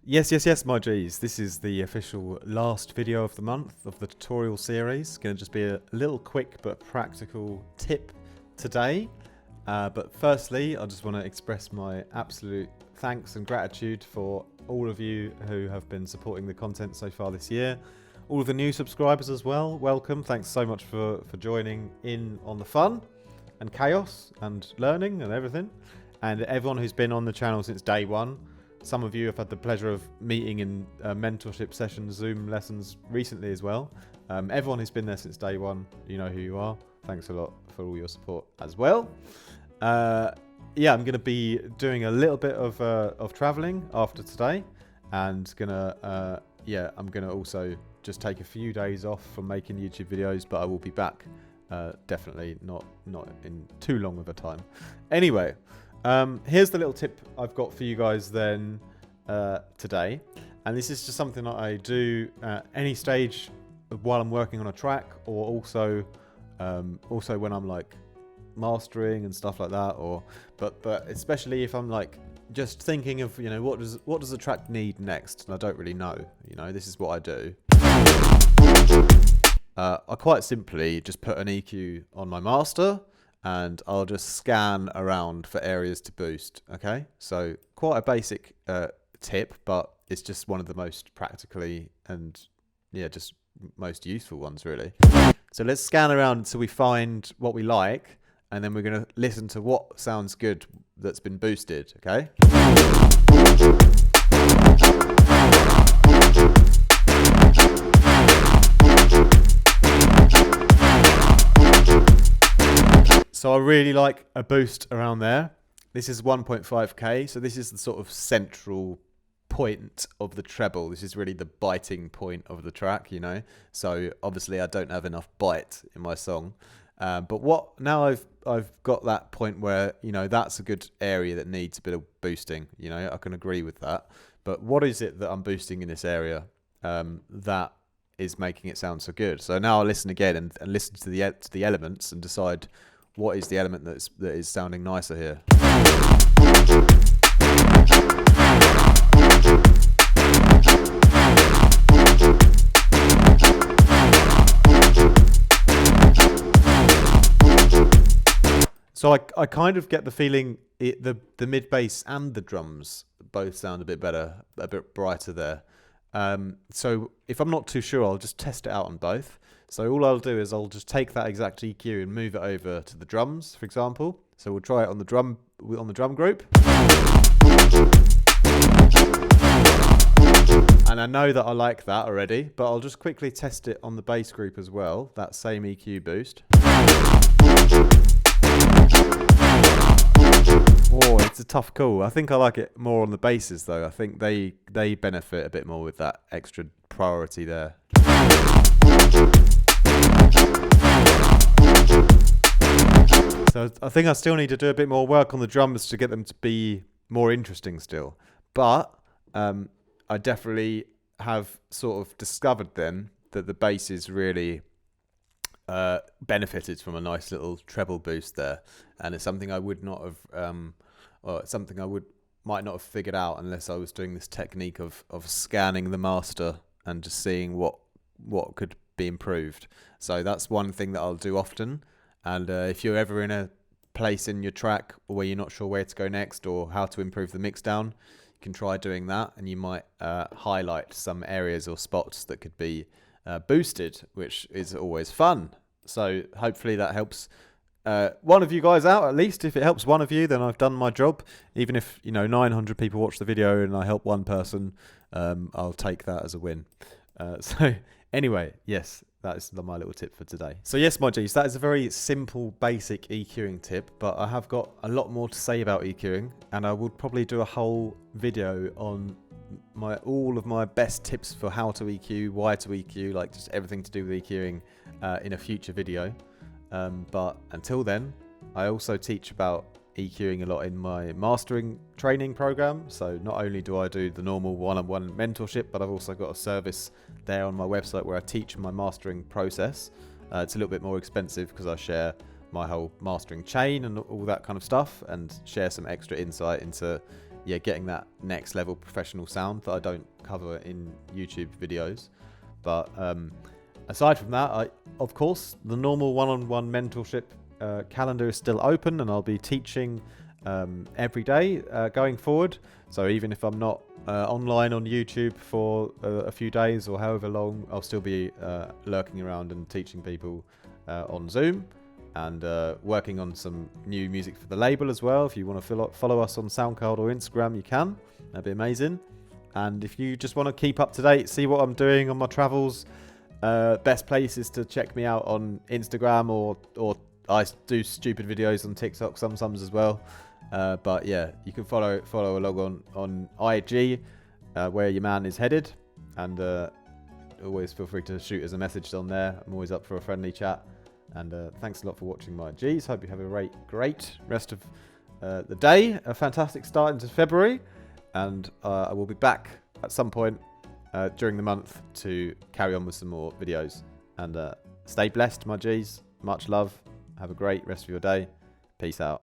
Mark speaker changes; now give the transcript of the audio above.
Speaker 1: Yes, my G's. This is the official last video of the month of the tutorial series. Going to just be a little quick but practical tip today. But firstly, I just want to express my absolute thanks and gratitude for all of you who have been supporting the content so far this year. All of the new subscribers as well, welcome. Thanks so much for joining in on the fun and chaos and learning and everything. And everyone who's been on the channel since day one. Some of you have had the pleasure of meeting in mentorship sessions, Zoom lessons recently as well. Everyone who's been there since day one, you know who you are. Thanks a lot for all your support as well. Yeah, I'm going to be doing a little bit of traveling after today, and I'm going to also just take a few days off from making YouTube videos, but I will be back. Definitely not in too long of a time. Anyway. Here's the little tip I've got for you guys then today, and this is just something that I do at any stage while I'm working on a track, or also when I'm like mastering and stuff like that, but especially if I'm like just thinking of, you know, what does the track need next, and I don't really know, you know, this is what I do. I quite simply just put an EQ on my master, and I'll just scan around for areas to boost, okay? So quite a basic tip, but it's just one of the most practically and, yeah, just most useful ones, really. So let's scan around until we find what we like, and then we're going to listen to what sounds good that's been boosted, okay? So I really like a boost around there. This is 1.5k, so this is the sort of central point of the treble. This is really the biting point of the track, you know. So obviously I don't have enough bite in my song, but now I've got that point where, you know, that's a good area that needs a bit of boosting. You know, I can agree with that. But what is it that I'm boosting in this area that is making it sound so good? So now I'll listen again and listen to the elements and decide what is the element that is sounding nicer here. So I kind of get the feeling the mid bass and the drums both sound a bit better, a bit brighter there. So if I'm not too sure, I'll just test it out on both. So all I'll do is I'll just take that exact EQ and move it over to the drums, for example. So we'll try it on the drum group. And I know that I like that already, but I'll just quickly test it on the bass group as well, that same EQ boost. Oh, it's a tough call. I think I like it more on the basses though. I think they benefit a bit more with that extra priority there. So I think I still need to do a bit more work on the drums to get them to be more interesting still. But I definitely have sort of discovered then that the bass is really benefited from a nice little treble boost there, and it's something I would not have, or it's something I might not have figured out unless I was doing this technique of scanning the master and just seeing what could be improved. So that's one thing that I'll do often. And if you're ever in a place in your track where you're not sure where to go next or how to improve the mix down, you can try doing that, and you might highlight some areas or spots that could be boosted, which is always fun. So hopefully that helps one of you guys out. At least if it helps one of you, then I've done my job. Even if, you know, 900 people watch the video and I help one person, I'll take that as a win. So anyway, yes, that is my little tip for today. So yes, my G's, that is a very simple, basic EQing tip, but I have got a lot more to say about EQing, and I would probably do a whole video on all of my best tips for how to EQ, why to EQ, like just everything to do with EQing in a future video. But until then, I also teach about EQing a lot in my mastering training program. So not only do I do the normal one-on-one mentorship, but I've also got a service there on my website where I teach my mastering process. It's a little bit more expensive because I share my whole mastering chain and all that kind of stuff, and share some extra insight into yeah, getting that next level professional sound that I don't cover in YouTube videos. But aside from that, of course, the normal one-on-one mentorship calendar is still open, and I'll be teaching every day going forward. So even if I'm not online on YouTube for a few days or however long, I'll still be lurking around and teaching people on Zoom, and working on some new music for the label as well. If you want to follow us on SoundCloud or Instagram, you can. That'd be amazing. And if you just want to keep up to date, see what I'm doing on my travels, best place is to check me out on Instagram, or I do stupid videos on TikTok sometimes as well. But yeah, you can follow along on IG, where your man is headed, and always feel free to shoot us a message on there. I'm always up for a friendly chat. And thanks a lot for watching my G's. Hope you have a great rest of the day. A fantastic start into February. And I will be back at some point during the month to carry on with some more videos. And stay blessed, my G's. Much love. Have a great rest of your day. Peace out.